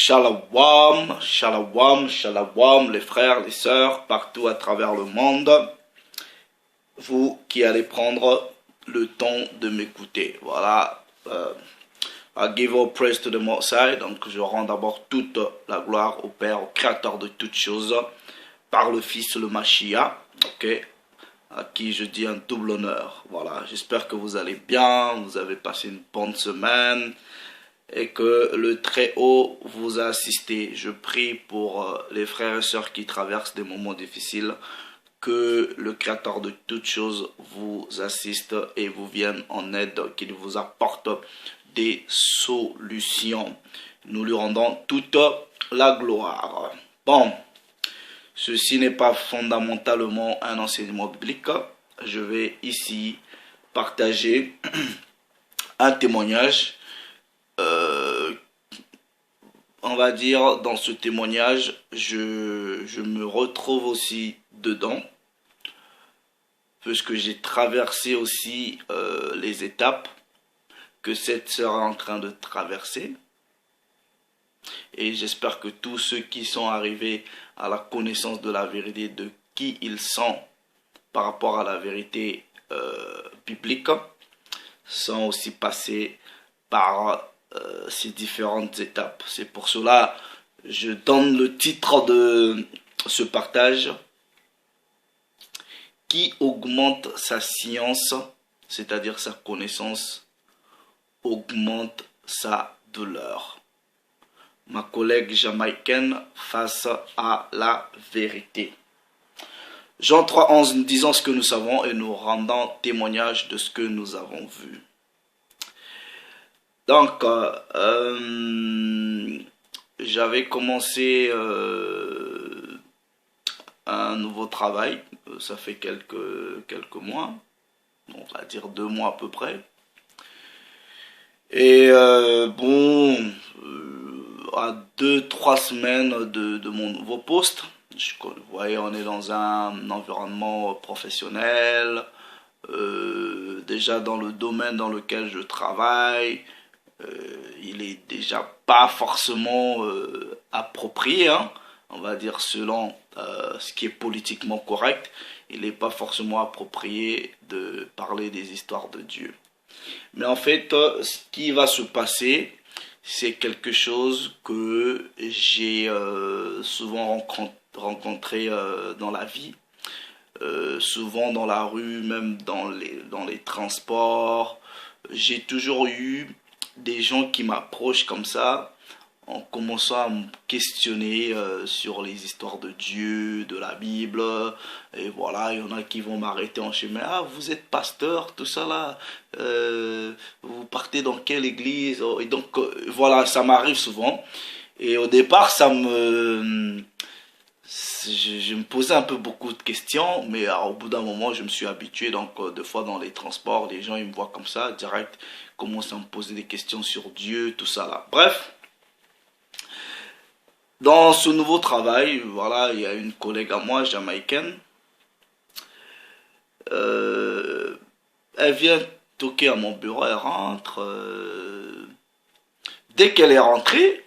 Shalom, shalom, shalom, les frères, les sœurs, partout à travers le monde. Vous qui allez prendre le temps de m'écouter. Voilà. I give all praise to the Most High. Donc je rends d'abord toute la gloire au Père, au Créateur de toutes choses, par le Fils, le Mashiach. Ok. À qui je dis un double honneur. Voilà. J'espère que vous allez bien. Vous avez passé une bonne semaine. Et que le Très-Haut vous a assisté. Je prie pour les frères et sœurs qui traversent des moments difficiles, que le Créateur de toutes choses vous assiste et vous vienne en aide, qu'il vous apporte des solutions. Nous lui rendons toute la gloire. Bon, ceci n'est pas fondamentalement un enseignement biblique. Je vais ici partager un témoignage. On va dire, dans ce témoignage, je me retrouve aussi dedans, puisque j'ai traversé aussi les étapes que cette sœur est en train de traverser. Et j'espère que tous ceux qui sont arrivés à la connaissance de la vérité, de qui ils sont par rapport à la vérité biblique, sont aussi passés par ces différentes étapes. C'est pour cela que je donne le titre de ce partage: qui augmente sa science, c'est-à-dire sa connaissance, augmente sa douleur. Ma collègue jamaïcaine face à la vérité. Jean 3,11, nous disons ce que nous savons et nous rendons témoignage de ce que nous avons vu. Donc, j'avais commencé un nouveau travail, ça fait quelques mois, on va dire 2 mois à peu près. Et bon, à 2-3 semaines de mon nouveau poste, vous voyez, on est dans un environnement professionnel, déjà dans le domaine dans lequel je travaille. Il est déjà pas forcément approprié, hein, on va dire selon ce qui est politiquement correct. Il n'est pas forcément approprié de parler des histoires de Dieu. Mais en fait, ce qui va se passer, c'est quelque chose que j'ai souvent rencontré dans la vie, souvent dans la rue, même dans les transports. J'ai toujours eu des gens qui m'approchent comme ça, en commençant à me questionner sur les histoires de Dieu, de la Bible. Et voilà, il y en a qui vont m'arrêter en chemin. Ah, vous êtes pasteur, tout ça là. Vous partez dans quelle église? Et donc, voilà, ça m'arrive souvent. Et au départ, je me posais un peu beaucoup de questions, mais au bout d'un moment, je me suis habitué. Donc, des fois, dans les transports, les gens, ils me voient comme ça, direct, commencent à me poser des questions sur Dieu, tout ça là. Bref, dans ce nouveau travail, voilà, il y a une collègue à moi, jamaïcaine. Elle vient toquer à mon bureau, elle rentre. Dès qu'elle est rentrée,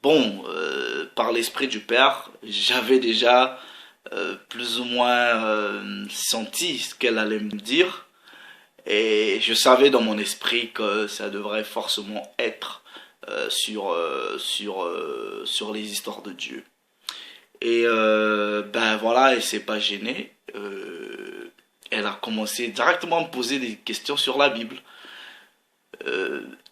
bon, par l'esprit du Père, j'avais déjà plus ou moins senti ce qu'elle allait me dire. Et je savais dans mon esprit que ça devrait forcément être sur les histoires de Dieu. Et ben voilà, elle s'est pas gênée. Elle a commencé directement à me poser des questions sur la Bible.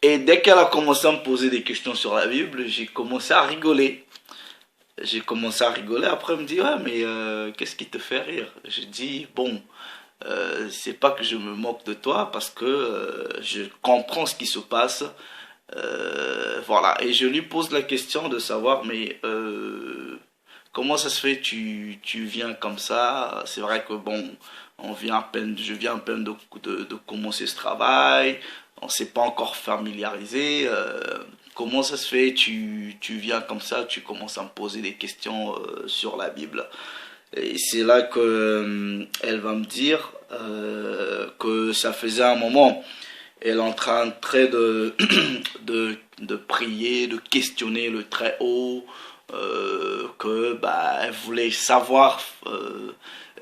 Et dès qu'elle a commencé à me poser des questions sur la Bible, j'ai commencé à rigoler. Après, elle me dit, ouais, mais qu'est-ce qui te fait rire? Je dis, bon, c'est pas que je me moque de toi, parce que je comprends ce qui se passe. Voilà. Et je lui pose la question de savoir, mais comment ça se fait, tu viens comme ça? C'est vrai que bon, je viens à peine de commencer ce travail. On ne s'est pas encore familiarisé. Comment ça se fait, tu viens comme ça, tu commences à me poser des questions sur la Bible. Et c'est là que elle va me dire que ça faisait un moment. Elle est en train de de prier, de questionner le Très-Haut, elle voulait savoir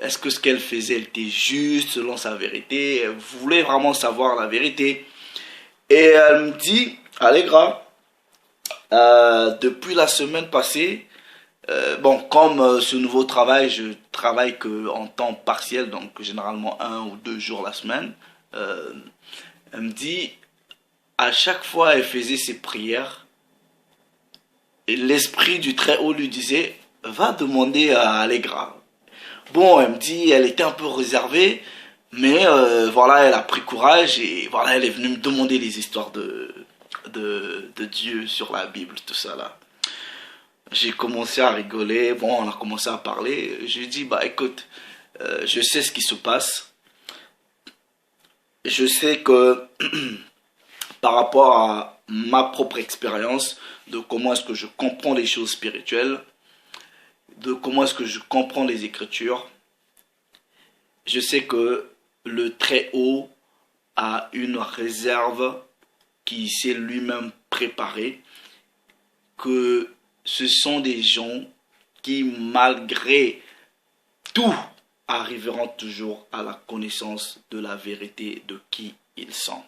est-ce que ce qu'elle faisait était juste selon sa vérité. Elle voulait vraiment savoir la vérité. Et elle me dit, Allegra, depuis la semaine passée, comme ce nouveau travail, je travaille que en temps partiel, donc généralement 1 ou 2 jours la semaine. Elle me dit, à chaque fois elle faisait ses prières, et l'esprit du Très-Haut lui disait, va demander à Allegra. Bon, elle me dit, elle était un peu réservée, mais voilà, elle a pris courage et voilà, elle est venue me demander les histoires de Dieu sur la Bible, tout ça là. J'ai commencé à rigoler, bon, on a commencé à parler. Je lui ai dit, bah écoute, je sais ce qui se passe. Je sais que par rapport à ma propre expérience, de comment est-ce que je comprends les choses spirituelles, de comment est-ce que je comprends les Écritures, je sais que le Très-Haut a une réserve qui s'est lui-même préparée, que ce sont des gens qui, malgré tout, arriveront toujours à la connaissance de la vérité de qui ils sont.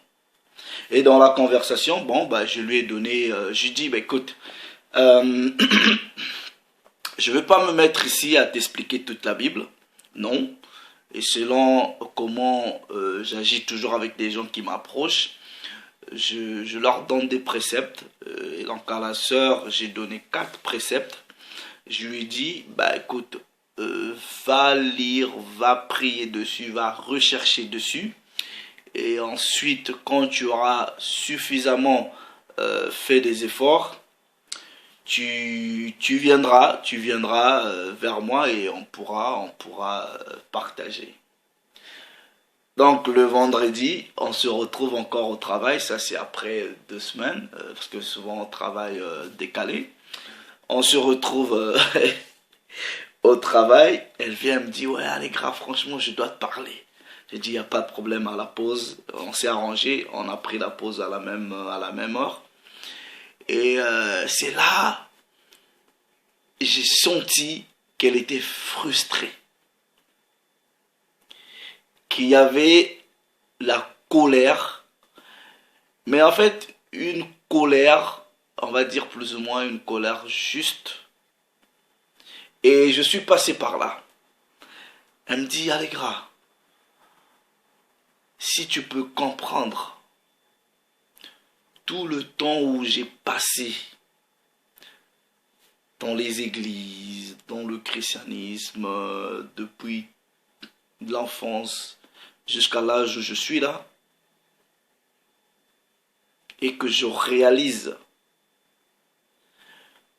Et dans la conversation, je lui ai donné, je lui ai dit, écoute, je ne vais pas me mettre ici à t'expliquer toute la Bible, non. Et selon comment j'agis toujours avec des gens qui m'approchent, je leur donne des préceptes. Et donc à la sœur, j'ai donné 4 préceptes. Je lui ai dit, écoute, va lire, va prier dessus, va rechercher dessus. Et ensuite, quand tu auras suffisamment fait des efforts, tu viendras vers moi et on pourra partager. Donc le vendredi, on se retrouve encore au travail, ça c'est après 2 semaines, parce que souvent on travaille décalé. On se retrouve au travail, elle vient me dire, ouais Allegra, franchement je dois te parler. J'ai dit, il n'y a pas de problème à la pause, on s'est arrangé, on a pris la pause à la même heure. Et c'est là, j'ai senti qu'elle était frustrée. Qu'il y avait la colère, mais en fait, une colère, on va dire plus ou moins une colère juste. Et je suis passé par là. Elle me dit, Allegra, si tu peux comprendre tout le temps où j'ai passé dans les églises, dans le christianisme, depuis l'enfance jusqu'à l'âge où je suis là, et que je réalise,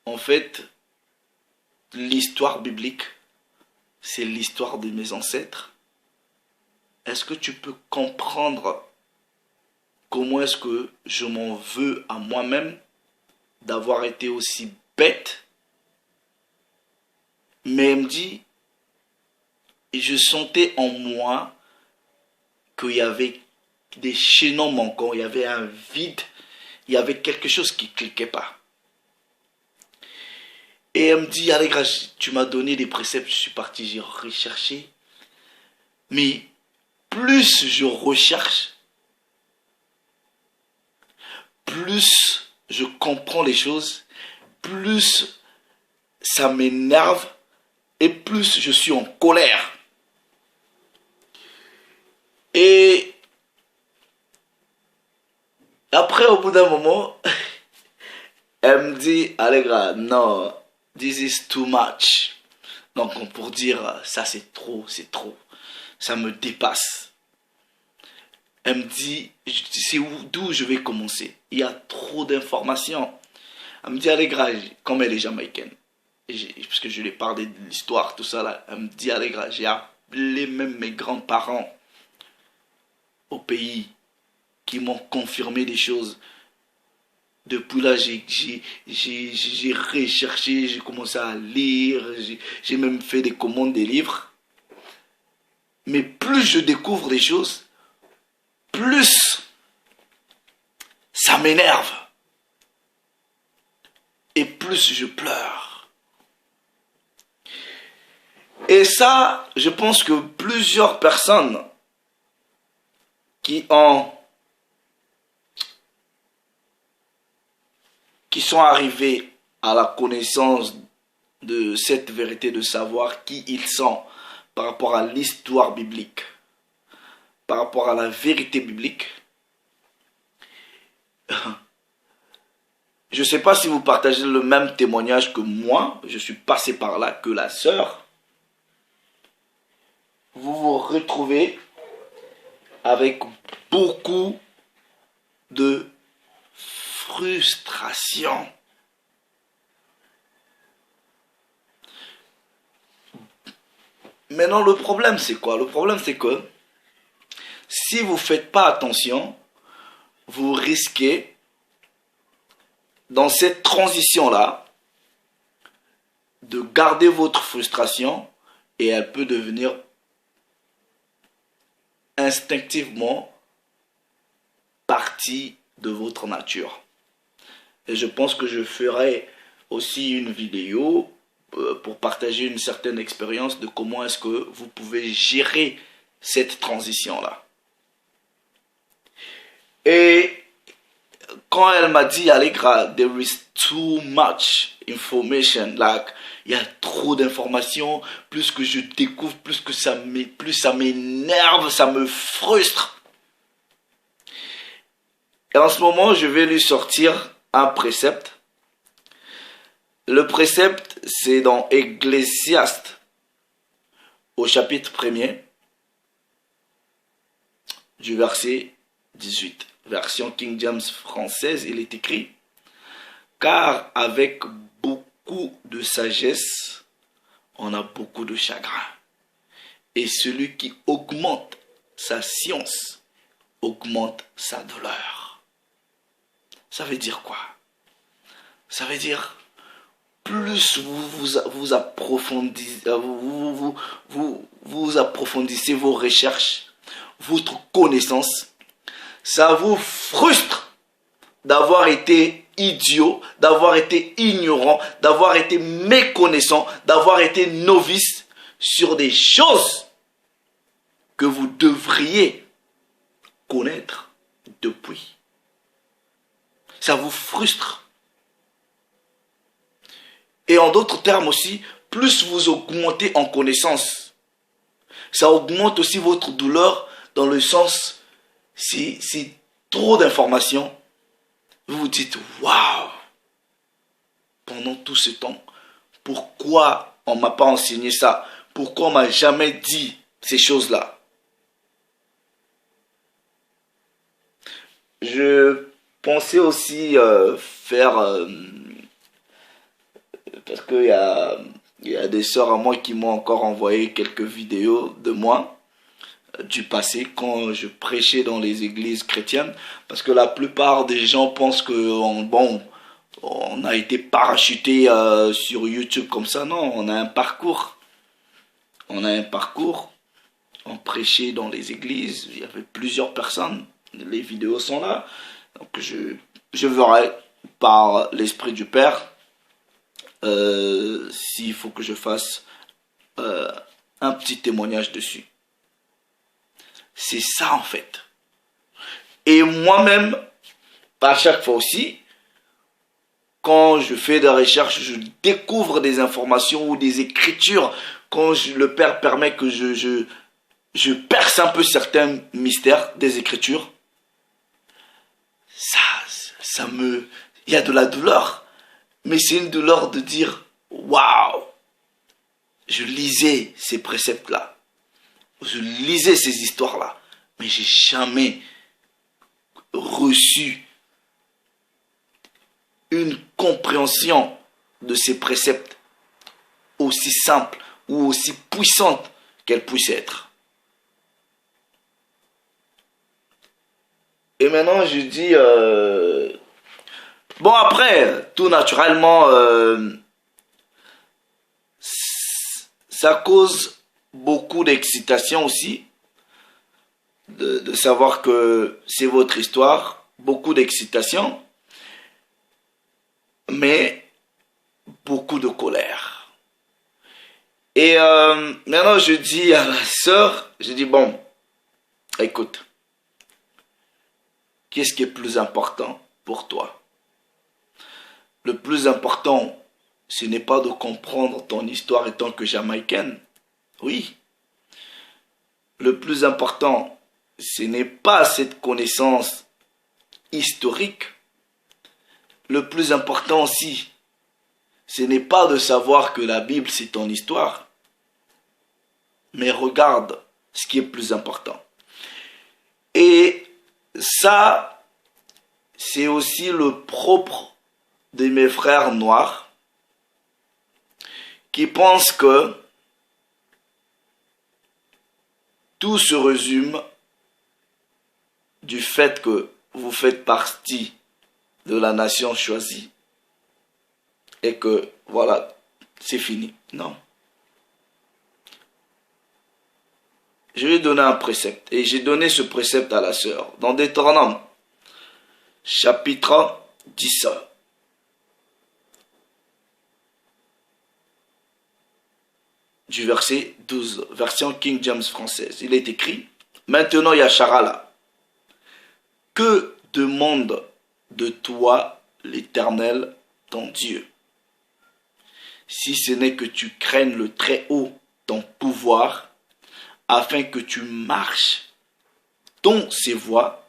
en fait, l'histoire biblique, c'est l'histoire de mes ancêtres. Est-ce que tu peux comprendre comment est-ce que je m'en veux à moi-même d'avoir été aussi bête? Mais elle me dit, et je sentais en moi qu'il y avait des chaînons manquants, il y avait un vide, il y avait quelque chose qui ne cliquait pas. Et elle me dit, Allegra, tu m'as donné des préceptes, je suis parti, j'ai recherché. Mais plus je recherche, plus je comprends les choses, plus ça m'énerve et plus je suis en colère. Et après, au bout d'un moment, elle me dit, Allegra, non, this is too much. Donc, pour dire, ça c'est trop, ça me dépasse. Elle me dit, c'est d'où je vais commencer. Il y a trop d'informations. Elle me dit, Allegra, comme elle est jamaïcaine, parce que je lui ai parlé de l'histoire, tout ça là, elle me dit, Allegra, j'ai appelé même mes grands-parents au pays qui m'ont confirmé des choses. Depuis là, j'ai recherché, j'ai commencé à lire, j'ai même fait des commandes des livres. Mais plus je découvre des choses, plus ça m'énerve. et plus je pleure. Et ça, je pense que plusieurs personnes qui sont arrivées à la connaissance de cette vérité, de savoir qui ils sont par rapport à l'histoire biblique, par rapport à la vérité biblique. Je ne sais pas si vous partagez le même témoignage que moi, je suis passé par là, que la sœur. Vous vous retrouvez avec beaucoup de frustration. Maintenant, le problème, c'est quoi? Le problème, c'est que si vous ne faites pas attention, vous risquez, dans cette transition-là, de garder votre frustration et elle peut devenir instinctivement partie de votre nature. Et je pense que je ferai aussi une vidéo pour partager une certaine expérience de comment est-ce que vous pouvez gérer cette transition-là. Et quand elle m'a dit, Allegra, there is too much information, like, il y a trop d'informations, plus que je découvre, plus ça m'énerve, ça me frustre. Et en ce moment, je vais lui sortir un précepte. Le précepte, c'est dans Ecclésiaste, au chapitre 1er, du verset 18. Version King James française, il est écrit: car avec beaucoup de sagesse, on a beaucoup de chagrin. Et celui qui augmente sa science, augmente sa douleur. Ça veut dire quoi? Ça veut dire, plus vous approfondissez vos recherches, votre connaissance, ça vous frustre d'avoir été idiot, d'avoir été ignorant, d'avoir été méconnaissant, d'avoir été novice sur des choses que vous devriez connaître depuis. Ça vous frustre. Et en d'autres termes aussi, plus vous augmentez en connaissance, ça augmente aussi votre douleur dans le sens, si trop d'informations, vous vous dites, waouh, pendant tout ce temps, pourquoi on ne m'a pas enseigné ça? Pourquoi on ne m'a jamais dit ces choses-là? Je pensais aussi faire, parce qu'il y a des sœurs à moi qui m'ont encore envoyé quelques vidéos de moi, du passé, quand je prêchais dans les églises chrétiennes, parce que la plupart des gens pensent que on a été parachuté sur YouTube comme ça. Non, on a un parcours. On prêchait dans les églises, il y avait plusieurs personnes, les vidéos sont là. Donc je verrai par l'Esprit du Père s'il faut que je fasse un petit témoignage dessus. C'est ça en fait. Et moi-même, à chaque fois aussi, quand je fais des recherches, je découvre des informations ou des écritures, quand le Père permet que je perce un peu certains mystères des écritures, il y a de la douleur, mais c'est une douleur de dire, waouh, je lisais ces préceptes-là. Je lisais ces histoires-là, mais j'ai jamais reçu une compréhension de ces préceptes aussi simples ou aussi puissantes qu'elles puissent être. Et maintenant, je dis, bon après, tout naturellement, ça cause beaucoup d'excitation aussi, de savoir que c'est votre histoire, beaucoup d'excitation, mais beaucoup de colère. Et maintenant, je dis à la sœur, je dis, bon, écoute, qu'est-ce qui est plus important pour toi? Le plus important, ce n'est pas de comprendre ton histoire étant que jamaïcaine. Oui. Le plus important, ce n'est pas cette connaissance historique. Le plus important aussi, ce n'est pas de savoir que la Bible c'est ton histoire. Mais regarde ce qui est plus important. Et ça, c'est aussi le propre de mes frères noirs qui pensent que tout se résume du fait que vous faites partie de la nation choisie et que voilà, c'est fini. Non. Je vais donner un précepte et j'ai donné ce précepte à la sœur dans Deutéronome chapitre 10. Du verset 12, version King James française. Il est écrit, maintenant Yasharala, que demande de toi l'Éternel ton Dieu, si ce n'est que tu craignes le Très-Haut, ton pouvoir, afin que tu marches dans ses voies,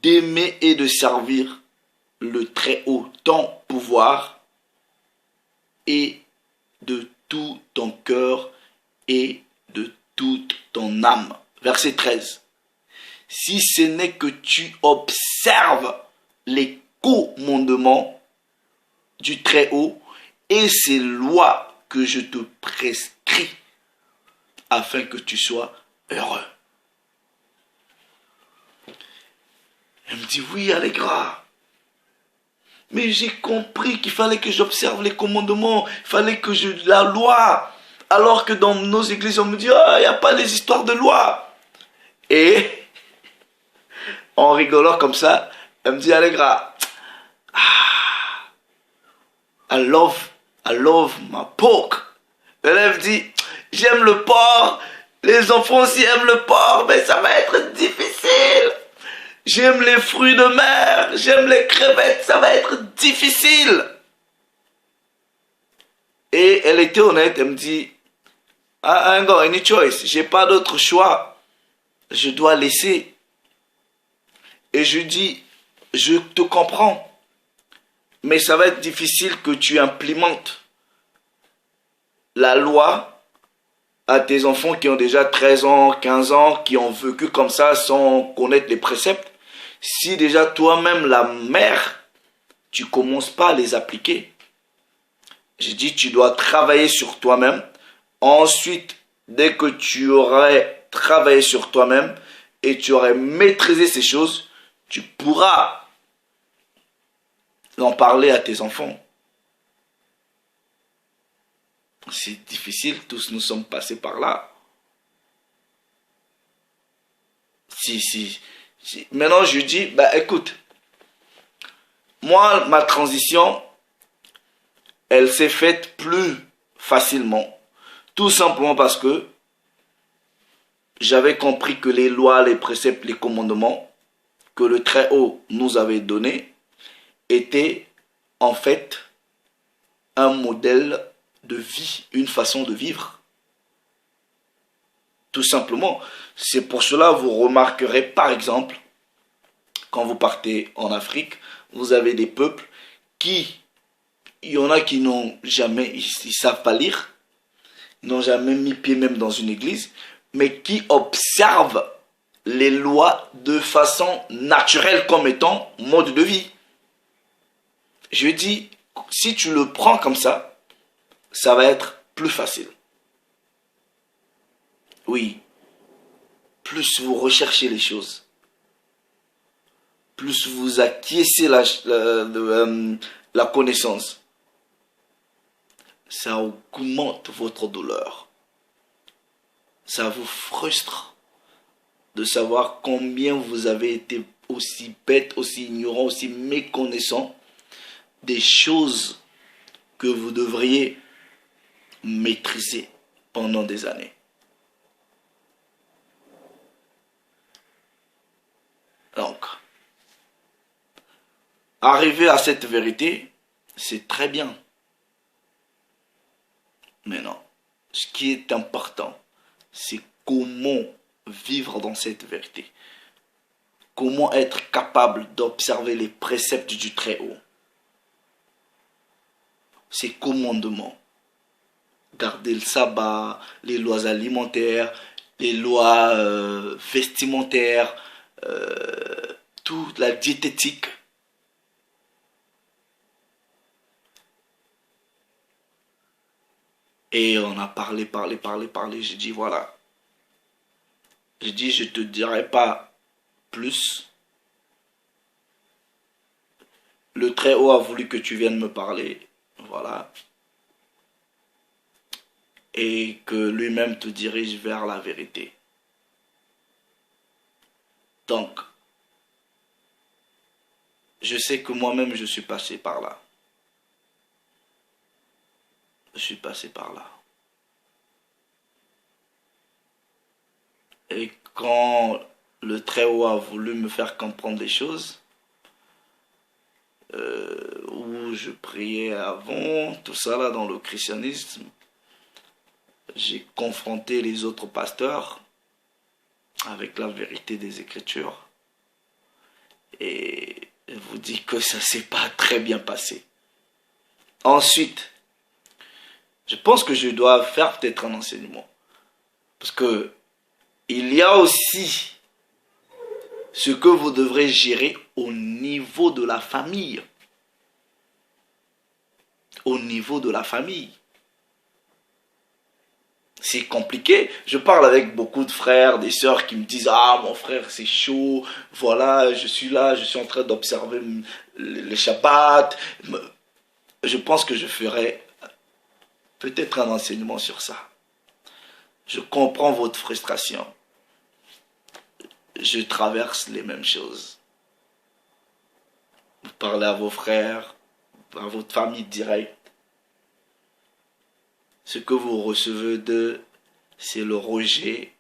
d'aimer et de servir le Très-Haut, ton pouvoir, et de tout ton cœur et de toute ton âme. Verset 13. Si ce n'est que tu observes les commandements du Très-Haut et ses lois que je te prescris, afin que tu sois heureux. Elle me dit, oui, Allegra. Mais j'ai compris qu'il fallait que j'observe les commandements, il fallait que je la loi. Alors que dans nos églises, on me dit, il n'y a pas les histoires de loi. Et, en rigolant comme ça, elle me dit, Allegra, I love my pork. Elle me dit, j'aime le porc, les enfants aussi aiment le porc, mais ça va être difficile. J'aime les fruits de mer, j'aime les crevettes, ça va être difficile. Et elle était honnête, elle me dit, I ain't got any choice, j'ai pas d'autre choix, je dois laisser. Et je dis, je te comprends, mais ça va être difficile que tu implémentes la loi à tes enfants qui ont déjà 13 ans, 15 ans, qui ont vécu comme ça sans connaître les préceptes. Si déjà toi-même, la mère, tu commences pas à les appliquer. J'ai dit, tu dois travailler sur toi-même. Ensuite, dès que tu aurais travaillé sur toi-même et tu aurais maîtrisé ces choses, tu pourras en parler à tes enfants. C'est difficile, tous nous sommes passés par là. Si. Maintenant, je dis, bah écoute, moi, ma transition, elle s'est faite plus facilement. Tout simplement parce que j'avais compris que les lois, les préceptes, les commandements que le Très-Haut nous avait donnés étaient en fait un modèle de vie, une façon de vivre. Tout simplement. C'est pour cela que vous remarquerez, par exemple, quand vous partez en Afrique, vous avez des peuples qui, il y en a qui n'ont jamais, ils savent pas lire, ils n'ont jamais mis pied même dans une église, mais qui observent les lois de façon naturelle comme étant mode de vie. Je dis, si tu le prends comme ça va être plus facile. Oui, plus vous recherchez les choses, plus vous acquiescez la connaissance, ça augmente votre douleur. Ça vous frustre de savoir combien vous avez été aussi bête, aussi ignorant, aussi méconnaissant des choses que vous devriez maîtriser pendant des années. Donc, arriver à cette vérité, c'est très bien. Mais non, ce qui est important, c'est comment vivre dans cette vérité. Comment être capable d'observer les préceptes du Très-Haut. Ses commandements. Garder le sabbat, les lois alimentaires, les lois vestimentaires, toute la diététique. Et on a parlé. J'ai dit voilà. J'ai dit je te dirai pas plus. Le Très-Haut a voulu que tu viennes me parler. Voilà. Et que lui-même te dirige vers la vérité. Donc, je sais que moi-même je suis passé par là. Je suis passé par là. Et quand le Très-Haut a voulu me faire comprendre les choses, où je priais avant, tout ça là dans le christianisme, j'ai confronté les autres pasteurs avec la vérité des Écritures. Et je vous dis que ça s'est pas très bien passé. Ensuite, je pense que je dois faire peut-être un enseignement. Parce que il y a aussi ce que vous devrez gérer au niveau de la famille. Au niveau de la famille. C'est compliqué. Je parle avec beaucoup de frères, des sœurs qui me disent « Ah, mon frère, c'est chaud. Voilà, je suis là, je suis en train d'observer les Shabbats. » Je pense que je ferai peut-être un enseignement sur ça. Je comprends votre frustration. Je traverse les mêmes choses. Vous parlez à vos frères, à votre famille directe. Ce que vous recevez d'eux, c'est le rejet.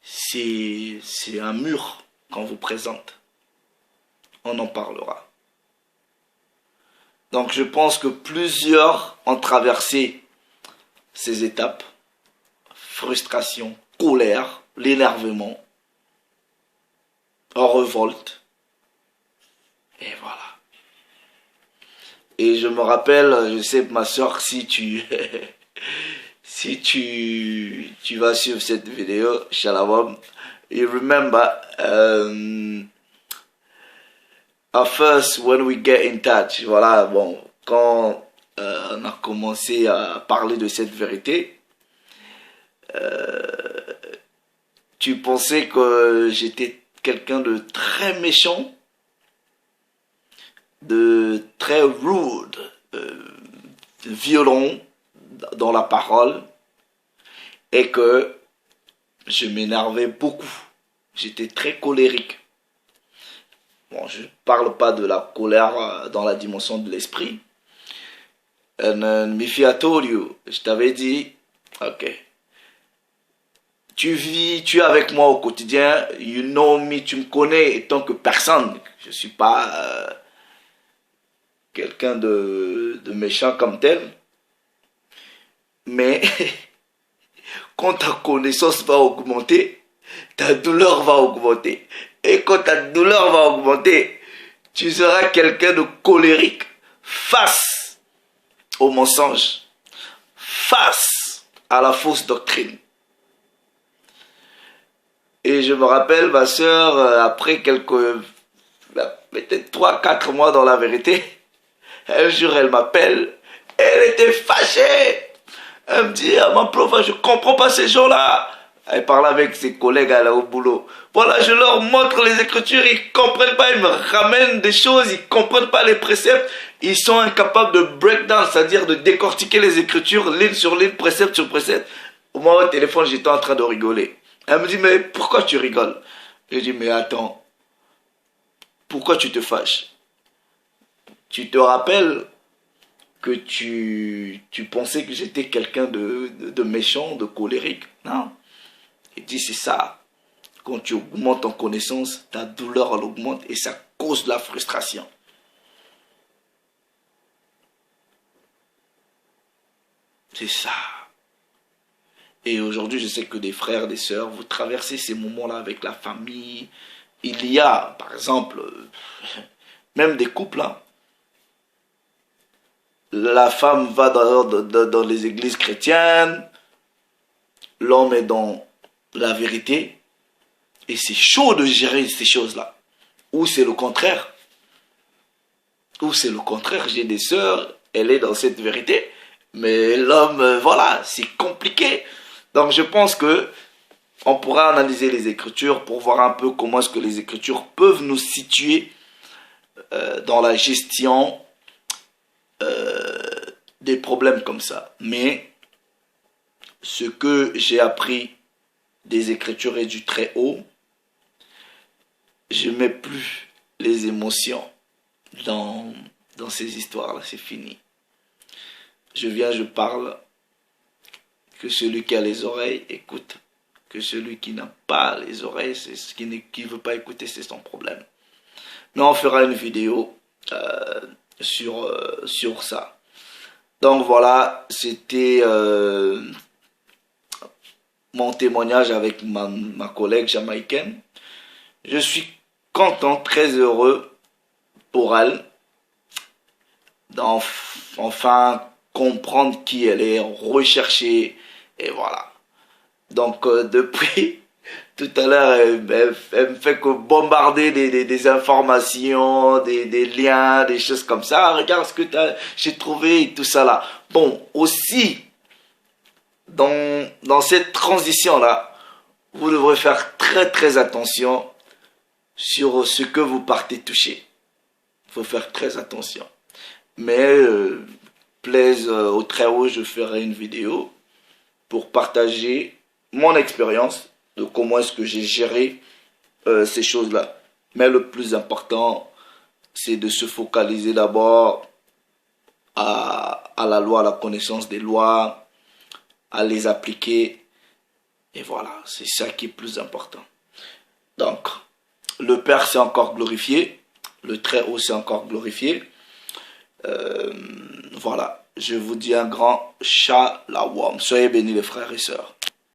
C'est un mur qu'on vous présente. On en parlera. Donc je pense que plusieurs ont traversé ces étapes. Frustration, colère, l'énervement, en révolte. Et voilà. Et je me rappelle, je sais ma soeur, si tu vas suivre cette vidéo, Shalom, you remember at first when we get in touch, voilà, bon, quand on a commencé à parler de cette vérité, tu pensais que j'étais quelqu'un de très méchant, de très rude, violent dans la parole, et que je m'énervais beaucoup. J'étais très colérique. Bon, je ne parle pas de la colère dans la dimension de l'esprit. Mifi I told you, je t'avais dit, ok, tu es avec moi au quotidien, you know me, tu me connais en tant que personne. Je ne suis pas quelqu'un de méchant comme tel. Mais quand ta connaissance va augmenter, ta douleur va augmenter. Et quand ta douleur va augmenter, tu seras quelqu'un de colérique face au mensonge, face à la fausse doctrine. Et je me rappelle, ma soeur, après peut-être 3-4 mois dans la vérité, un jour elle m'appelle, elle était fâchée. Elle me dit, ah, mon prof, je ne comprends pas ces gens-là. Elle parle avec ses collègues là au boulot. Voilà, je leur montre les Écritures, ils ne comprennent pas, ils me ramènent des choses, ils ne comprennent pas les préceptes. Ils sont incapables de breakdown, c'est-à-dire de décortiquer les Écritures, ligne sur ligne, précepte sur précepte. Au moment au téléphone, j'étais en train de rigoler. Elle me dit, mais pourquoi tu rigoles? Je dis, mais attends, pourquoi tu te fâches? Tu te rappelles que tu pensais que j'étais quelqu'un de méchant, de colérique. Non. Il dit c'est ça. Quand tu augmentes en connaissance, ta douleur elle augmente et ça cause de la frustration. C'est ça. Et aujourd'hui, je sais que des frères, des sœurs, vous traversez ces moments-là avec la famille. Il y a, par exemple, même des couples, hein. La femme va dans les églises chrétiennes, l'homme est dans la vérité, et c'est chaud de gérer ces choses-là. Ou c'est le contraire. Ou c'est le contraire, j'ai des sœurs, elle est dans cette vérité, mais l'homme, voilà, c'est compliqué. Donc je pense que on pourra analyser les Écritures pour voir un peu comment est-ce que les Écritures peuvent nous situer dans la gestion des problèmes comme ça. Mais ce que j'ai appris des Écritures et du Très-Haut, je ne mets plus les émotions dans ces histoires-là, c'est fini. Je viens, je parle, que celui qui a les oreilles écoute, que celui qui n'a pas les oreilles, c'est ce qui ne veut pas écouter, c'est son problème. Mais on fera une vidéo sur ça. Donc voilà, c'était mon témoignage avec ma collègue jamaïcaine. Je suis content, très heureux pour elle d'enfin comprendre qui elle est, rechercher, et voilà. Donc depuis tout à l'heure, elle me fait que bombarder des informations, des liens, des choses comme ça. Ah, regarde ce que j'ai trouvé et tout ça là. Bon, aussi, dans cette transition-là, vous devrez faire très très attention sur ce que vous partez toucher. Il faut faire très attention. Mais, plaise au Très-Haut, je ferai une vidéo pour partager mon expérience de comment est-ce que j'ai géré ces choses-là. Mais le plus important, c'est de se focaliser d'abord à la loi, à la connaissance des lois, à les appliquer. Et voilà, c'est ça qui est plus important. Donc, le Père s'est encore glorifié, le Très-Haut s'est encore glorifié. Voilà, je vous dis un grand shalom. Soyez bénis les frères et sœurs.